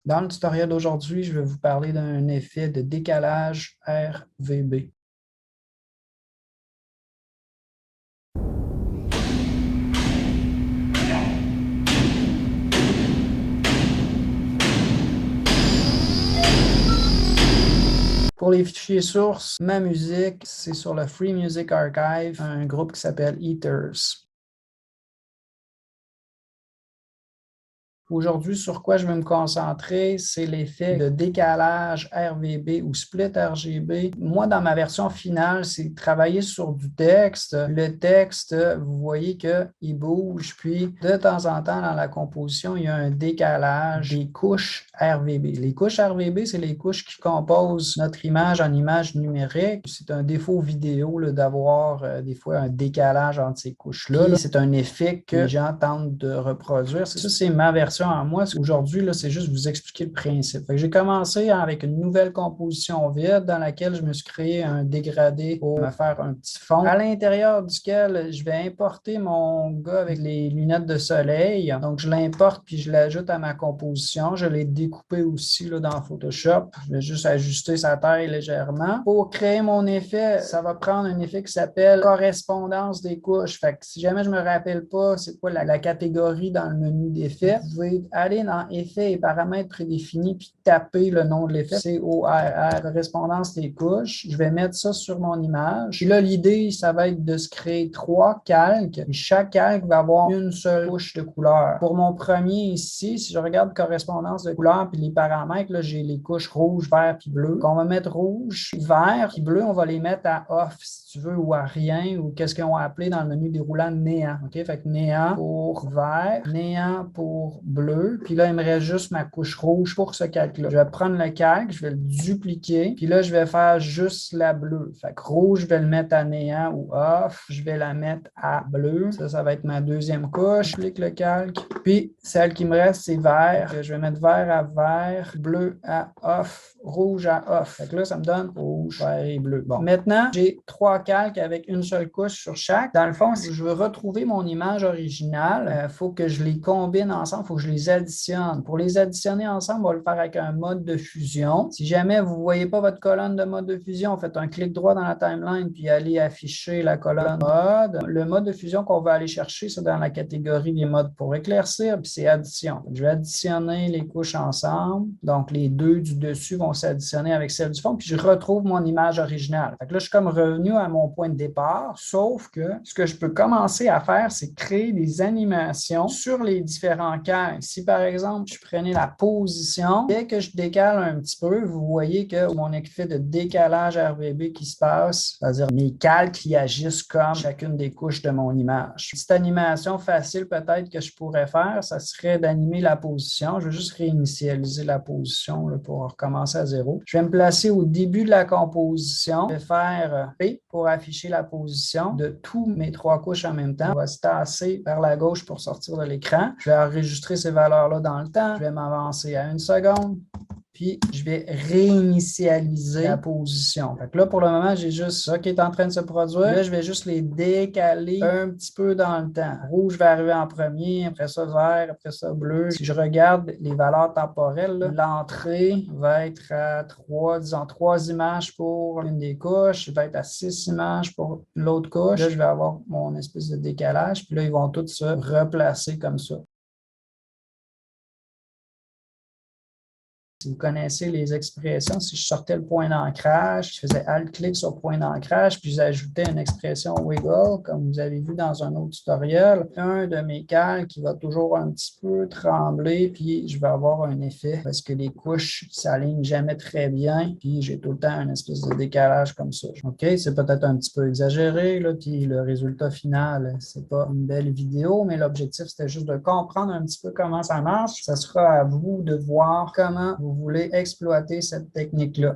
Dans le tutoriel d'aujourd'hui, je vais vous parler d'un effet de décalage RVB. Pour les fichiers sources, ma musique, c'est sur le Free Music Archive, un groupe qui s'appelle Eaters. Aujourd'hui, sur quoi je vais me concentrer, c'est l'effet de décalage RVB ou split RGB. Moi, dans ma version finale, c'est travailler sur du texte. Le texte, vous voyez qu'il bouge, puis de temps en temps, dans la composition, il y a un décalage des couches RVB. Les couches RVB, c'est les couches qui composent notre image en image numérique. C'est un défaut vidéo d'avoir des fois un décalage entre ces couches-là. C'est un effet que les gens tentent de reproduire. Ça, c'est ma version en moi. Aujourd'hui, c'est juste vous expliquer le principe. J'ai commencé avec une nouvelle composition vide dans laquelle je me suis créé un dégradé pour me faire un petit fond, à l'intérieur duquel je vais importer mon gars avec les lunettes de soleil. Donc, je l'importe puis je l'ajoute à ma composition. Je l'ai découpé aussi dans Photoshop. Je vais juste ajuster sa taille légèrement. Pour créer mon effet, ça va prendre un effet qui s'appelle correspondance des couches. Fait que si jamais je ne me rappelle pas c'est quoi la catégorie dans le menu d'effet, vous pouvez aller dans Effets et paramètres prédéfinis puis taper le nom de l'effet, CORR, correspondance des couches. Je vais mettre ça sur mon image. Puis là, l'idée, ça va être de se créer 3 calques. Et chaque calque va avoir une seule couche de couleur. Pour mon premier ici, si je regarde correspondance de couleur puis les paramètres, là, j'ai les couches rouge, vert puis bleu. Donc, on va mettre rouge, vert puis bleu, on va les mettre à off si tu veux ou à rien ou qu'est-ce qu'ils ont appelé dans le menu déroulant néant. OK? Fait que néant pour vert, néant pour bleu. Puis là, il me reste juste ma couche rouge pour ce calque-là. Je vais prendre le calque, je vais le dupliquer. Puis là, je vais faire juste la bleue. Fait que rouge, je vais le mettre à néant ou off. Je vais la mettre à bleu. Ça va être ma deuxième couche. Je clique le calque. Puis, celle qui me reste, c'est vert. Je vais mettre vert à vert, bleu à off, rouge à off. Fait que là, ça me donne rouge, vert et bleu. Bon. Maintenant, j'ai 3 calques avec une seule couche sur chaque. Dans le fond, si je veux retrouver mon image originale, il faut que je les combine ensemble, il faut que je les additionne. Pour les additionner ensemble, on va le faire avec un mode de fusion. Si jamais vous ne voyez pas votre colonne de mode de fusion, faites un clic droit dans la timeline puis allez afficher la colonne mode. Le mode de fusion qu'on va aller chercher, c'est dans la catégorie des modes pour éclaircir, puis c'est addition. Je vais additionner les couches ensemble. Donc, les deux du dessus vont s'additionner avec celles du fond, puis je retrouve mon image originale. Fait que là, je suis comme revenu à mon point de départ, sauf que ce que je peux commencer à faire, c'est créer des animations sur les différents calques. Si, par exemple, je prenais la position, dès que je décale un petit peu, vous voyez que mon effet de décalage RVB qui se passe, c'est-à-dire mes calques qui agissent comme chacune des couches de mon image. Cette animation facile peut-être que je pourrais faire, ça serait d'animer la position. Je vais juste réinitialiser la position pour recommencer à zéro. Je vais me placer au début de la composition. Je vais faire P pour afficher la position de tous mes 3 couches en même temps. On va se tasser vers la gauche pour sortir de l'écran. Je vais enregistrer ces valeurs-là dans le temps. Je vais m'avancer à 1 seconde. Puis, je vais réinitialiser la position. Fait que là, pour le moment, j'ai juste ça qui est en train de se produire. Là, je vais juste les décaler un petit peu dans le temps. Rouge va arriver en premier, après ça vert, après ça bleu. Si je regarde les valeurs temporelles, l'entrée va être à 3, disons 3 images pour une des couches. Il va être à 6 images pour l'autre couche. Là, je vais avoir mon espèce de décalage. Puis là, ils vont tous se replacer comme ça. Si vous connaissez les expressions, si je sortais le point d'ancrage, je faisais Alt-clic sur le point d'ancrage, puis j'ajoutais une expression wiggle, comme vous avez vu dans un autre tutoriel. Un de mes calques qui va toujours un petit peu trembler, puis je vais avoir un effet parce que les couches ne s'alignent jamais très bien, puis j'ai tout le temps une espèce de décalage comme ça. OK, c'est peut-être un petit peu exagéré, là, puis le résultat final, c'est pas une belle vidéo, mais l'objectif, c'était juste de comprendre un petit peu comment ça marche. Ça sera à vous de voir comment vous voulez exploiter cette technique-là.